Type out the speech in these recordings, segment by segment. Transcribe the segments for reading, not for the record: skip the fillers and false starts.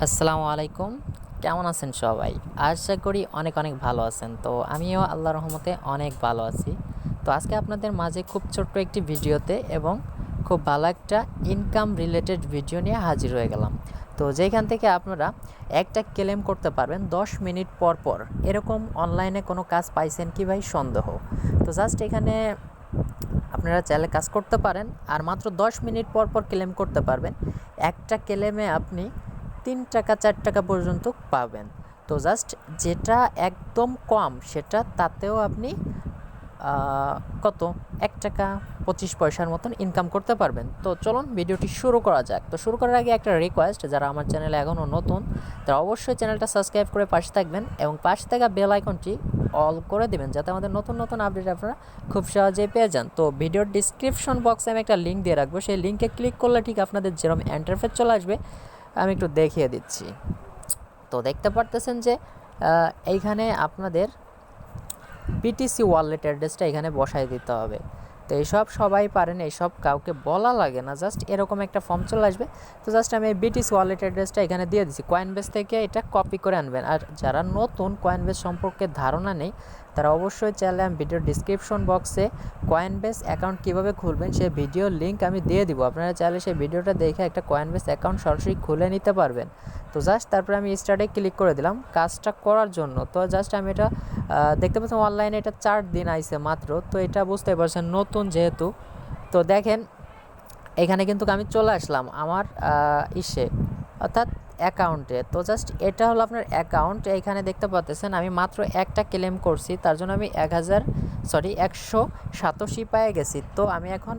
আসসালামু আলাইকুম। কেমন আছেন সবাই? আশা করি অনেক অনেক ভালো আছেন। তো আমিও আল্লাহর রহমতে অনেক ভালো আছি। তো আজকে আপনাদের মাঝে খুব ছোট্ট একটি ভিডিওতে এবং খুব ভালো একটা ইনকাম রিলেটেড ভিডিও নিয়ে হাজির হয়ে গেলাম। তো যেখান থেকে আপনারা একটা ক্লেম করতে পারবেন 10 মিনিট পর পর। এরকম অনলাইনে কোনো কাজ পাইছেন কি ভাই? সন্দেহ। তো জাস্ট এখানে আপনারা চাইলে কাজ করতে পারেন আর মাত্র 10 মিনিট পর পর ক্লেম করতে পারবেন। একটা ক্লেমে আপনি 3 টাকা 4 টাকা পর্যন্ত পাবেন। তো জাস্ট যেটা একদম কম সেটা তাতেও আপনি কত 1 টাকা 25 পয়সার মতন ইনকাম করতে পারবেন। তো চলুন ভিডিওটি শুরু করা যাক। তো শুরু করার আগে একটা রিকোয়েস্ট, যারা আমার চ্যানেলে এখনও নতুন তারা অবশ্যই চ্যানেলটা সাবস্ক্রাইব করে পাশে থাকবেন এবং পাশে থাকা বেল আইকনটি অল করে দেবেন যাতে আমাদের নতুন নতুন আপডেট আপনারা খুব সহজেই পেয়ে যান। তো ভিডিওর ডিসক্রিপশন বক্সে আমি একটা লিঙ্ক দিয়ে রাখবো, সেই লিঙ্কে ক্লিক করলে ঠিক আপনাদের যেরকম ইন্টারফেস চলে আসবে আমি একটু দেখিয়ে দিচ্ছি। তো দেখতে পারতেছেন যে এইখানে আপনাদের বিটিসি ওয়ালেট অ্যাড্রেসটা এখানে বসায় দিতে হবে। তো এইসব সবাই পারেন, এইসব কাউকে বলা লাগে না, জাস্ট এরকম একটা ফর্ম চলে আসবে। তো জাস্ট আমি এই বিটিসি ওয়ালেট অ্যাড্রেসটা এখানে দিয়ে দিচ্ছি। কয়েনবেস থেকে এটা কপি করে আনবেন। আর যারা নতুন কয়েনবেস সম্পর্কে ধারণা নেই তারা অবশ্যই চাইলে আমি ভিডিওর ডিসক্রিপশন বক্সে কয়েনবেস অ্যাকাউন্ট কীভাবে খুলবেন সেই ভিডিওর লিঙ্ক আমি দিয়ে দিব। আপনারা চাইলে সেই ভিডিওটা দেখে একটা কয়েনবেস অ্যাকাউন্ট সরাসরি খুলে নিতে পারবেন। তো জাস্ট তারপরে আমি স্টার্টে ক্লিক করে দিলাম কাজটা করার জন্য। তো জাস্ট আমি এটা দেখতে পাচ্ছেন অনলাইনে এটা 4 দিন আইছে মাত্র। তো এটা বুঝতে পারছেন নতুন যেহেতু। তো দেখেন এখানে কিন্তু আমি চলে আসলাম আমার অর্থাৎ অ্যাকাউন্টে। তো জাস্ট এটা হলো আপনার অ্যাকাউন্ট। এইখানে দেখতে পাচ্ছেন আমি মাত্র একটা ক্লেম করছি, তার জন্য আমি 187 পেয়ে গেছি। তো আমি এখন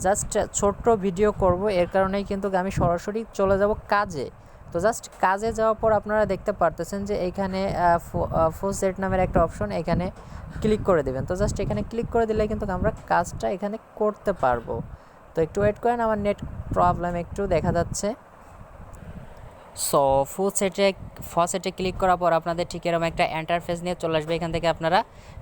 জাস্ট ছোট্ট ভিডিও করব, এর কারণেই কিন্তু আমি সরাসরি চলে যাব কাজে। তো জাস্ট কাজে যাওয়ার পর আপনারা দেখতে পারতেছেন যে এইখানে সেট নামের একটা অপশন, এখানে ক্লিক করে দেবেন। তো জাস্ট এখানে ক্লিক করে দিলে কিন্তু আমরা কাজটা এখানে করতে পারবো। তো একটু ওয়েট করেন, আমার নেট প্রবলেম একটু দেখা যাচ্ছে। সো সেটে ক্লিক করার পর আপনাদের ঠিক এরকম একটা ইন্টারফেস নিয়ে চলে আসবে। এখান থেকে আপনারা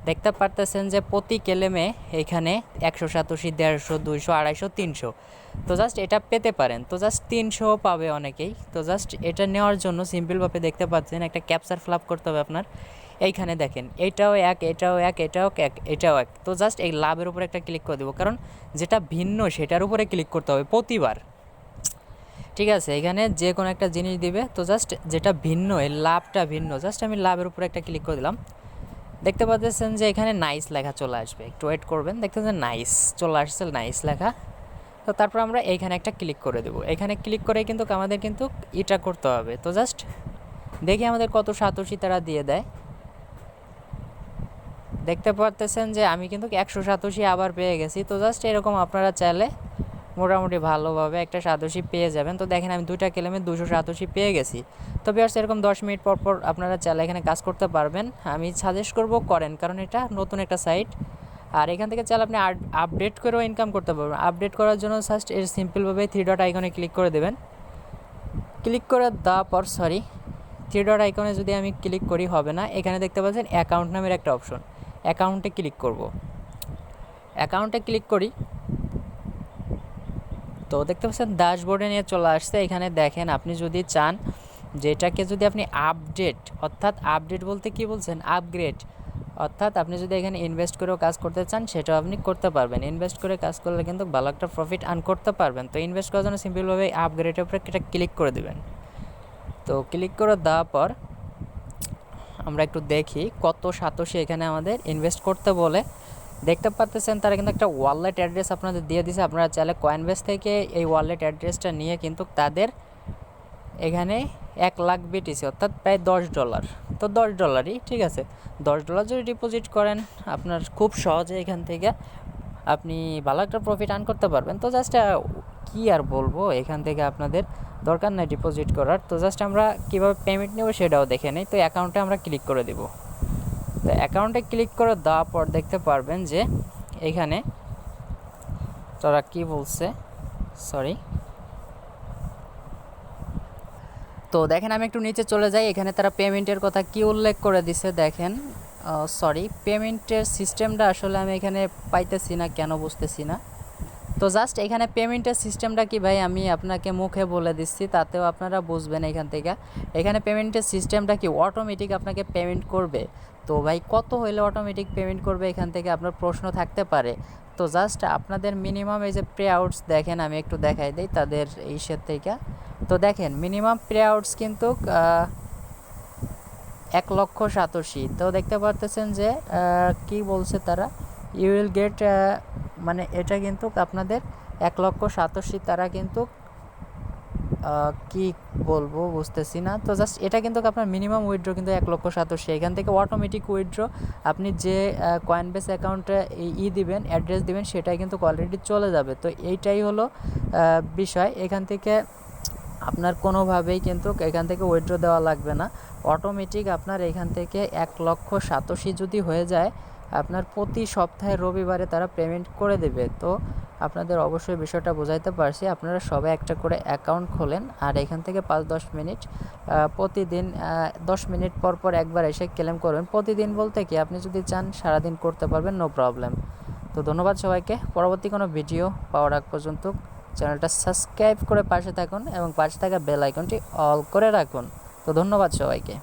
দেখতে পারতেছেন যে প্রতি ক্লেমে এখানে 187, 150, 200, 250, 300। তো জাস্ট এটা পেতে পারেন। তো জাস্ট 300 পাবে অনেকেই। তো জাস্ট এটা নেওয়ার জন্য সিম্পলভাবে দেখতে পাচ্ছেন একটা ক্যাপচার ফিল আপ করতে হবে আপনার। এইখানে দেখেন এটাও এক, এটাও এক, এটাও এক, এটাও এক। তো জাস্ট এই লাভের উপরে একটা ক্লিক করে দেবো, কারণ যেটা ভিন্ন সেটার উপরে ক্লিক করতে হবে প্রতিবার। ঠিক আছে, এখানে যে কোনো একটা জিনিস দিবে। তো জাস্ট যেটা ভিন্ন, এর লাভটা ভিন্ন, জাস্ট আমি লাভের উপরে একটা ক্লিক করে দিলাম। দেখতে পাচ্ছেন যে এখানে নাইস লেখা চলে আসবে, একটু ওয়েট করবেন। দেখতে পাচ্ছেন নাইস চলে আসছে, নাইস লেখা। তো তারপর আমরা এইখানে একটা ক্লিক করে দেবো। এখানে ক্লিক করে কিন্তু আমাদের কিন্তু এটা করতে হবে। তো জাস্ট দেখি আমাদের কত সাতোশি তারা দিয়ে দেয়। দেখতে পারতেছেন যে আমি কিন্তু 187 আবার পেয়ে গেছি। তো জাস্ট এরকম আপনারা চাইলে মোটামুটি ভালোভাবে একটা 87 পেয়ে যাবেন। তো দেখেন আমি 2টা ক্লেমে 287 পেয়ে গেছি। তো ভিউয়ার্স এরকম 10 মিনিট পর পর আপনারা চাইলে এখানে কাজ করতে পারবেন। আমি সাজেস্ট করব করেন, কারণ এটা নতুন একটা সাইট। আর এখান থেকে চাইলে আপনি আপডেট করেও ইনকাম করতে পারবেন। আপডেট করার জন্য জাস্ট এর সিম্পলভাবে 3 ডট আইকনে ক্লিক করে দেবেন। ক্লিক করে দেওয়ার পর 3 ডট আইকনে যদি আমি ক্লিক করি হবে না, এখানে দেখতে পাচ্ছেন অ্যাকাউন্ট নামের একটা অপশন, অ্যাকাউন্টে ক্লিক করব। অ্যাকাউন্টে ক্লিক করি, তো দেখতে পাচ্ছেন ড্যাশবোর্ডে নিয়ে চলে আসছে। এখানে দেখেন আপনি যদি চান যে এটাকে যদি আপনি আপডেট, অর্থাৎ আপডেট বলতে কি বলছেন, আপগ্রেড, অর্থাৎ আপনি যদি এখানে ইনভেস্ট করেও কাজ করতে চান সেটাও আপনি করতে পারবেন। ইনভেস্ট করে কাজ করলে কিন্তু ভালো একটা প্রফিট আর্ন করতে পারবেন। তো ইনভেস্ট করার জন্য সিম্পলভাবে আপগ্রেডের উপরে এটা ক্লিক করে দেবেন। তো ক্লিক করে দেওয়ার পর আমরা একটু দেখি কত সাতোশি এখানে আমাদের ইনভেস্ট করতে বলে। দেখতে পাচ্ছেন তারা কিন্তু একটা ওয়ালেট অ্যাড্রেস আপনাদের দিয়ে দিয়েছে। আপনারা চাইলে কয়েনবেস থেকে এই ওয়ালেট অ্যাড্রেসটা নিয়ে কিন্তু তাদের এখানে 1 লাখ বিটিসি অর্থাৎ প্রায় $10। তো $10ই ঠিক আছে, $10 যদি ডিপোজিট করেন আপনার খুব সহজে এখান থেকে আপনি ভালো একটা প্রফিট আর্ন করতে পারবেন। তো জাস্ট কি আর বলবো, এখান থেকে আপনাদের দরকার নাই ডিপোজিট করার। তো জাস্ট আমরা কীভাবে পেমেন্ট নেব সেটাও দেখে নেই। তো অ্যাকাউন্টে আমরা ক্লিক করে দেব। তো অ্যাকাউন্টে ক্লিক করে দেওয়ার পর দেখতে পারবেন যে এখানে তারা কি বলছে, তো দেখেন আমি একটু নিচে চলে যাই। এখানে তারা পেমেন্টের কথা কি উল্লেখ করে দিছে দেখেন। পেমেন্টের সিস্টেমটা আসলে আমি এখানে পাইতেছি না, কেন বুঝতেছি না। তো জাস্ট এখানে পেমেন্টের সিস্টেমটা কি ভাই আমি আপনাকে মুখে বলে দিচ্ছি, তাতেও আপনারা বুঝবেন এখান থেকে। এখানে পেমেন্টের সিস্টেমটা কি অটোমেটিক আপনাকে পেমেন্ট করবে। তো ভাই কত হইলে অটোমেটিক পেমেন্ট করবে এখান থেকে আপনার প্রশ্ন থাকতে পারে। তো জাস্ট আপনাদের মিনিমাম এই যে পে আউটস দেখেন, আমি একটু দেখাই দিই তাদের ইসের থেকে। তো দেখেন মিনিমাম পে আউটস কিন্তু 1,87,000। তো দেখতে পারতেছেন যে কি বলছে তারা, ইউ উইল গেট, মানে এটা কিন্তু আপনাদের 1,87,000 তারা কিন্তু কি বলবো বুঝতেছি না। তো জাস্ট এটা কিন্তু আপনার মিনিমাম উইথড্র কিন্তু 1,87,000। এখান থেকে অটোমেটিক উইথড্র আপনি যে কয়েনবেস অ্যাকাউন্টে দিবেন, অ্যাড্রেস দিবেন, সেটাই কিন্তু অলরেডি চলে যাবে। তো এইটাই হলো বিষয়। এখান থেকে আপনার কোনোভাবেই কিন্তু এখান থেকে উইথড্র দেওয়া লাগবে না, অটোমেটিক আপনার এখান থেকে 1,87,000 যদি হয়ে যায় আপনার প্রতি সপ্তাহে রবিবারে তারা পেমেন্ট করে দেবে। তো আপনাদের অবশ্যই বিষয়টা বোঝাইতে পারছি। আপনারা সবাই একটা করে অ্যাকাউন্ট খোলেন, আর এখান থেকে 5-10 মিনিট প্রতিদিন 10 মিনিট পর পর একবার এসে ক্লেম করবেন। প্রতিদিন বলতে কি আপনি যদি চান সারাদিন করতে পারবেন, নো প্রবলেম। তো ধন্যবাদ সবাইকে। পরবর্তী কোনো ভিডিও পাওয়ার আগ পর্যন্ত চ্যানেলটা সাবস্ক্রাইব করে পাশে থাকুন এবং পাশে থাকা বেল আইকনটি অল করে রাখুন। তো ধন্যবাদ সবাইকে।